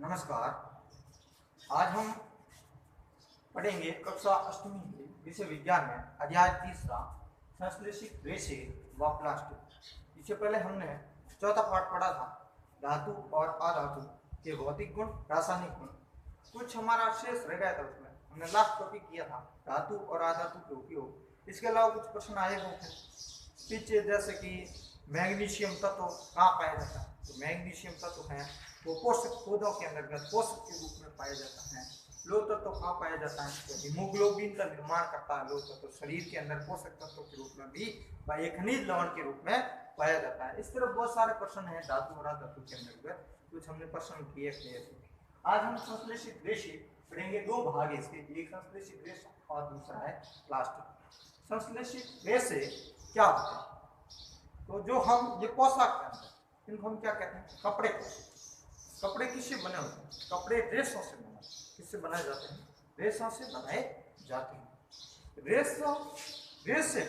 नमस्कार। आज हम पढ़ेंगे कक्षा अष्टमी के विषय विज्ञान में अध्याय तीसरा संश्लेषित रेशे व प्लास्टिक। इससे पहले हमने चौथा पाठ पढ़ा था धातु और अधातु के भौतिक गुण, रासायनिक गुण। कुछ हमारा शेष रह गया था, उसमें हमने लास्ट टॉपिक किया था धातु और अधातु के उपयोग। इसके अलावा कुछ प्रश्न आए हुए थे पीछे, जैसे कि मैग्नीशियम तत्व कहाँ पाया जाता है। तो मैग्नीशियम तत्व है वो पोषक पौधों के अंतर्गत पोषक के रूप में पाया जाता है। लोह तत्व कहाँ पाया जाता है, तो हीमोग्लोबिन का निर्माण करता है। लोह तत्व शरीर के अंदर पोषक तत्व के रूप में भी एक खनिज लवण के रूप में पाया जाता है। इस तरह बहुत सारे प्रश्न हैं धातु और अधातु के अंतर्गत, कुछ हमने प्रश्न किए थे। आज हम संश्लेषित रेशे पढ़ेंगे। दो भाग है इसके, एक संश्लेषित रेशा और दूसरा है प्लास्टिक। संश्लेषित रेशे क्या होते हैं, तो जो हम ये पोशाक पहनते हैं इनको हम क्या कहते हैं, कपड़े को। कपड़े किससे बने होते हैं, कपड़े रेशों से बने। किससे बनाए जाते हैं, रेशों से बनाए जाते हैं। रेशे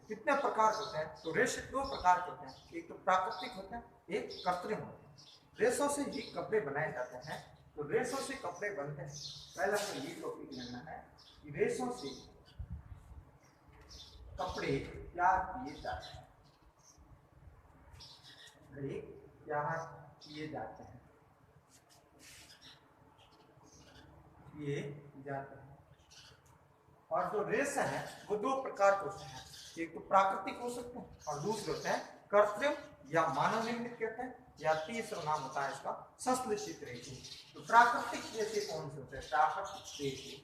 कितने प्रकार होते हैं, तो रेशे दो प्रकार के होते हैं, एक तो प्राकृतिक होते हैं, एक कृत्रिम होते हैं। रेशों से ही कपड़े बनाए जाते हैं। तो रेशों से कपड़े बनते हैं। पहला तो ये टॉपिक लेना है कि रेशों से कपड़े तैयार किए जाते हैं। तैयार किए जाते हैं, किए जाते हैं। और जो रेशे हैं वो दो प्रकार के होते हैं, एक तो प्राकृतिक हो सकते हैं और दूसरे होते हैं कृत्रिम या मानव निर्मित कहते हैं, या तीसरा नाम होता है इसका संश्लेषित रेशे। तो प्राकृतिक रेशे कौन से होते हैं, प्राकृतिक रेशे,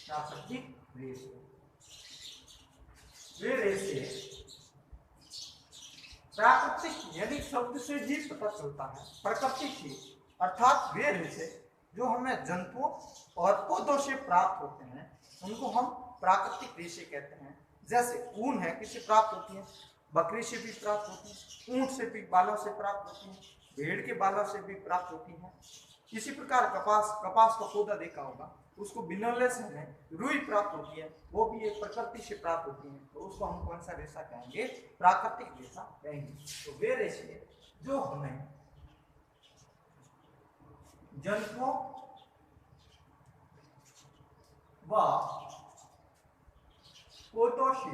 प्राकृतिक रेशे वे रेशे प्राकृतिक यानी शब्द से ही पता चलता है, प्रकृति की, अर्थात वे रेशे जो हमें जंतुओं और पौधों से प्राप्त होते हैं उनको हम प्राकृतिक रेशे कहते हैं। जैसे ऊन है, किससे प्राप्त होती है, बकरी से भी प्राप्त होती है, ऊंट से भी बालों से प्राप्त होती है, भेड़ के बालों से भी प्राप्त होती है। इसी प्रकार कपास का पौधा देखा होगा, उसको बिनौले से हमें रुई प्राप्त होती है, वो भी एक प्रकृति से प्राप्त होती है। तो उसको हम कौन सा रेशा कहेंगे, प्राकृतिक रेशा कहेंगे। तो वे रेशे जो हमें जंतुओं व पौधों से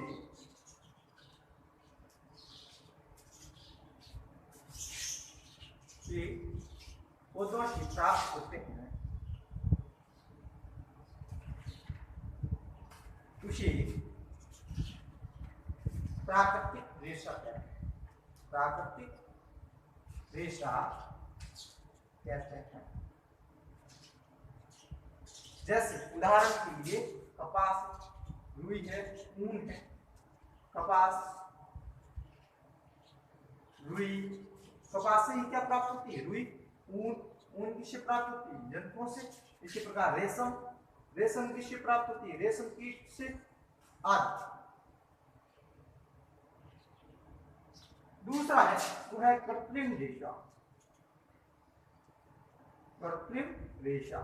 प्राप्त होते हैं उसे प्राकृतिक रेशा कहते हैं। प्राकृतिक रेशा कहते हैं। जैसे उदाहरण के लिए कपास, रुई है, ऊन है। कपास, रुई, कपास से ही क्या प्राप्त होती है, रुई, ऊन किससे प्राप्त होती है, जंतुओं से। इसी प्रकार रेशम किससे प्राप्त होती है, रेशम कीट से आदि। दूसरा है वो है कृत्रिम रेशा। कृत्रिम रेशा,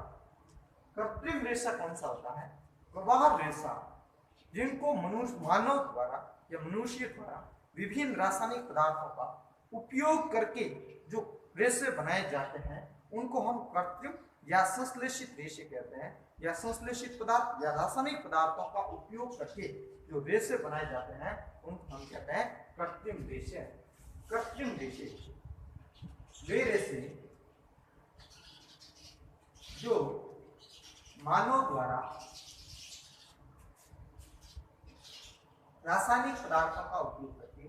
कृत्रिम रेशा कौन सा होता है, वह रेशा जिनको मानव द्वारा या मनुष्य द्वारा विभिन्न रासायनिक पदार्थों का उपयोग करके जो रेशे बनाए जाते हैं उनको हम कृत्रिम या संश्लेषित रेशे कहते हैं। या संश्लेषित पदार्थ या रासायनिक पदार्थों का उपयोग करके जो रेशे बनाए जाते हैं उनको हम कहते हैं कृत्रिम रेशे। कृत्रिम रेशे वे रेशे जो मानव द्वारा रासायनिक पदार्थों का उपयोग करके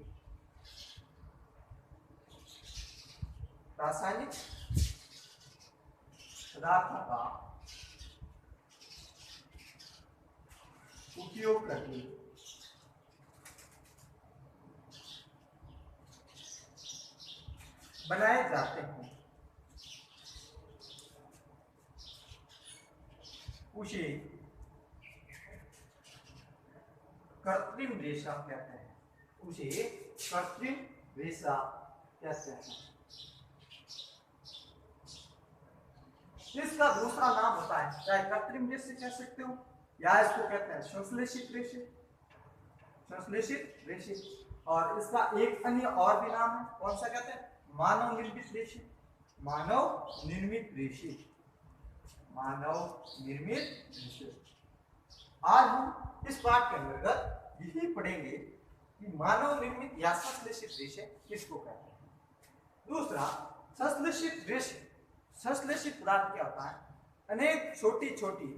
बनाए जाते हैं उसे कृत्रिम रेशा कहते हैं। उसे कृत्रिम रेशा कहते हैं। इसका दूसरा नाम होता है, चाहे कृत्रिम रेशे कह सकते हो या इसको कहते हैं संश्लेषित रेशे। संश्लेषित रेशे, और इसका एक अन्य और भी नाम है, कौन सा कहते हैं, मानव निर्मित रेशे। मानव निर्मित रेशे, मानव निर्मित रेशे। आज हम इस पाठ के अंतर्गत यही पढ़ेंगे कि मानव निर्मित या संश्लेषित रेशे किसको कहते हैं। दूसरा, संश्लेषित रेशे, संश्लेषित पदार्थ क्या होता है? अनेक छोटी छोटी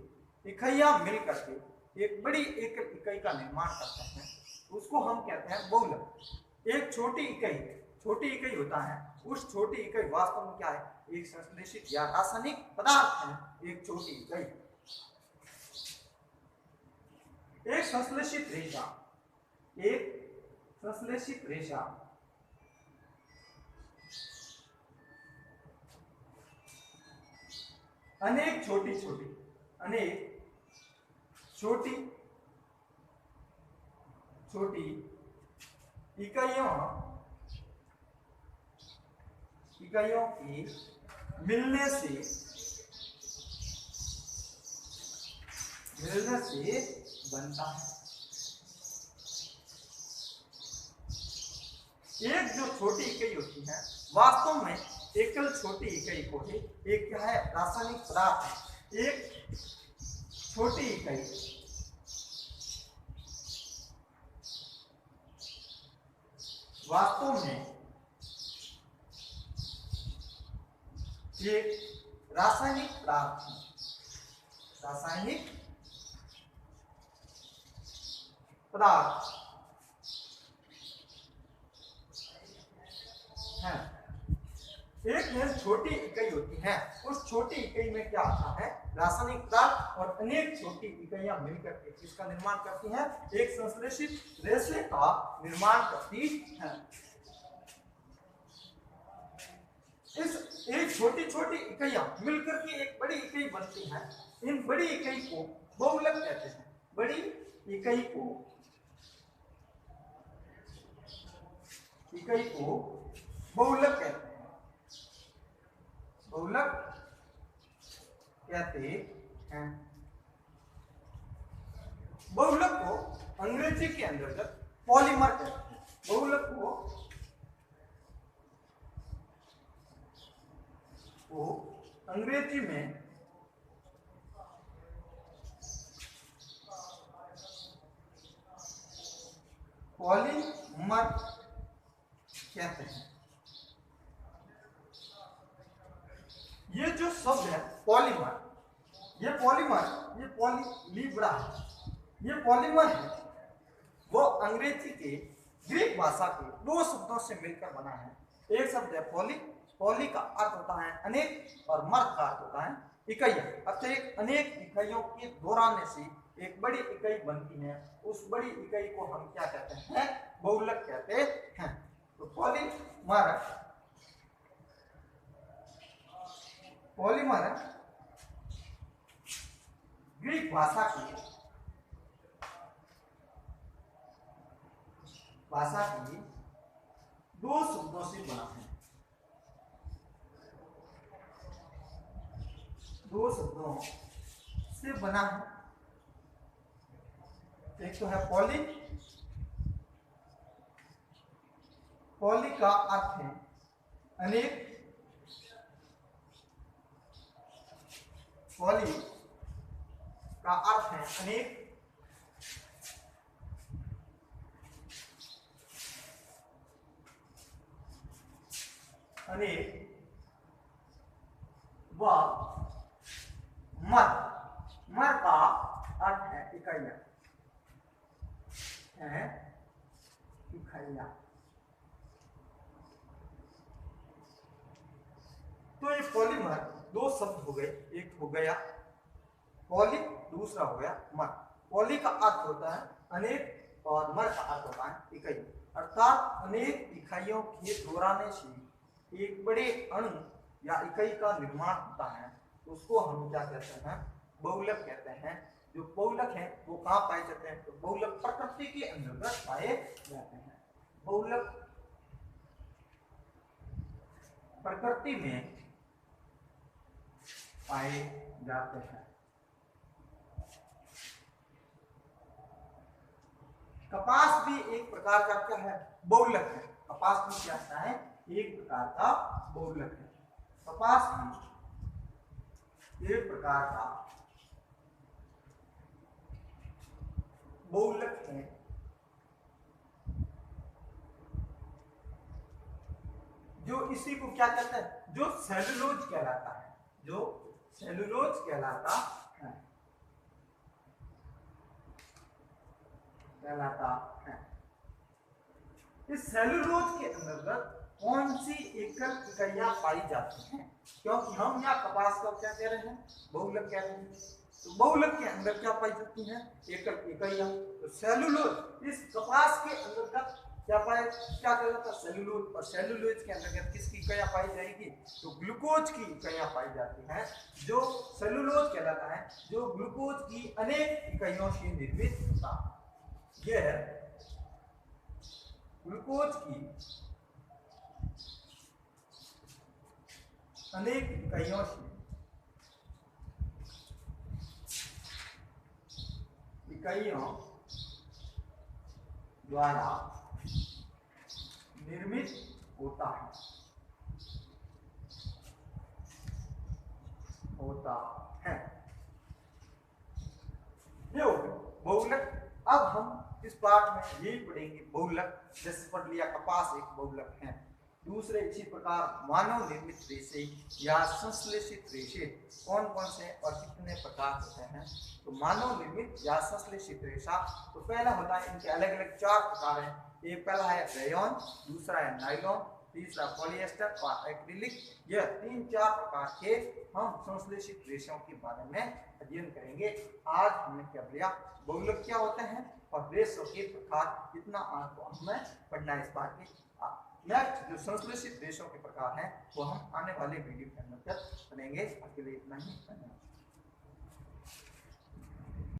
इकाइयां मिलकर के एक बड़ी एकल इकाई का निर्माण करते हैं, उसको हम कहते हैं बहुलक। एक छोटी इकाई होता है, उस छोटी इकाई वास्तव में क्या है? एक संश्लेषित या रासायनिक पदार्थ है, एक छोटी इकाई। एक संश्लेषित रेशा, एक संश्लेषित रेशा अनेक छोटी छोटी इकाइयों के मिलने से बनता है। एक जो छोटी इकाई होती है, वास्तव में एकल छोटी इकाई को ही एक क्या है? रासायनिक पदार्थ है। एक छोटी इकाई वास्तव में एक रासायनिक पदार्थ है, रासायनिक पदार्थ है। एक छोटी इकाई होती है, उस छोटी इकाई में क्या आता है? रासायनिक पदार्थ, और अनेक छोटी इकाइयां मिलकर के किसका निर्माण करती हैं? एक संश्लेषित रेशे का निर्माण करती है। इस एक छोटी छोटी इकाइयां मिलकर के एक बड़ी इकाई बनती हैं। इन बड़ी इकाई को बहुलक कहते हैं। बड़ी इकाई को बहुलक कहते हैं। बहुलक कहते हैं। बहुलक को अंग्रेजी के अंतर्गत पॉलीमर कहते हैं। बहुलक को अंग्रेजी में पॉलीमर कहते हैं। ये जो शब्द है पॉलीमर, ये पॉलीलीब्रा है, ये पॉलीमर है, वो अंग्रेजी के ग्रीक भाषा के दो शब्दों से मिलकर बना है। एक शब्द है पॉली का अर्थ होता है अनेक, और मर का अर्थ होता है इकाइयां। अर्थात अनेक इकाइयों के दोहराने से एक बड़ी इकाई बनती है। उस बड़ी इकाई को हम क्या कहते हैं? बहुलक कहते हैं। तो पॉलीमर ग्रीक भाषा की दो शब्दों से बना है। दो शब्दों से बना है। एक तो है पॉली का अर्थ है अनेक, पॉली का अर्थ है अनेक, व मर का अर्थ है इकाइयां, तो ये पॉलीमर दो शब्द हो गए। एक हो गया पॉली, दूसरा हो गया मर। पॉली का अर्थ होता है अनेक और मर का अर्थ होता है इकाई। अर्थात अनेक इकाइयों के दोहराने से एक बड़े अणु या इकाई का निर्माण होता है। उसको हम क्या कहते हैं? बहुलक कहते हैं। जो बहुलक है वो कहाँ पाए जाते हैं? तो बहुलक प्रकृति के अंतर्गत पाए जाते हैं। बहुलक प्रकृति में पाए जाते हैं। कपास भी एक प्रकार का क्या है? बहुलक है। कपास भी क्या है? एक प्रकार का बहुलक है। कपास भी एक प्रकार का बहुलक है जो इसी को क्या कहते हैं, जो सेलुलोज कहलाता है, जो सेलुलोज कहलाता है। इस सेलुलोज के अंतर्गत कौन सी एकल इकाइयां पाई जाती हैं? क्योंकि हम यहाँ कपास को क्या कह रहे हैं, बहुलक कह रहे हैं, तो बहुलक के अंदर क्या पाई जाती हैं, एकल इकाइयां। तो सेलुलोज इस कपास के अंतर्गत क्या कहलाता है, सेलुलोज। और सेलुलोज के अंतर्गत किसकी इकाइयां पाई जाएगी, तो ग्लूकोज की इकाइयां पाई जाती हैं, जो सेलुलोज कहलाता है, जो ग्लूकोज की अनेक इकाइयों से निर्मित होता है। यह ग्लूकोज की अनेक इकाइयों द्वारा निर्मित होता है। ये हो गया बहुलक। अब हम इस पार्ट में यही पढ़ेंगे बहुलक, जैसे पढ़ लिया कपास एक बहुलक है। दूसरे इसी प्रकार मानव निर्मित रेशे या संश्लेषित रेशे कौन कौन से और कितने प्रकार होते हैं? तो मानव निर्मित या संश्लेषित रेशा, तो पहला होता है, इनके अलग अलग 4 प्रकार हैं। एक पहला है रेयॉन, दूसरा है नायलॉन, तीसरा पॉलिएस्टर और एक्रिलिक। यह 3-4 प्रकार के हम संश्लेषित रेशों के बारे में अध्ययन करेंगे। आज हमने क्या लिया, बहुलक क्या होते हैं और रेशों के प्रकार, इतना आपको हमें पढ़ना है इस बात की। नेक्स्ट जो संश्लेषित रेशों के प्रकार हैं वो हम आने वाले वीडियो के अंदर पढ़ेंगे। अकेले इतना ही, धन्यवाद।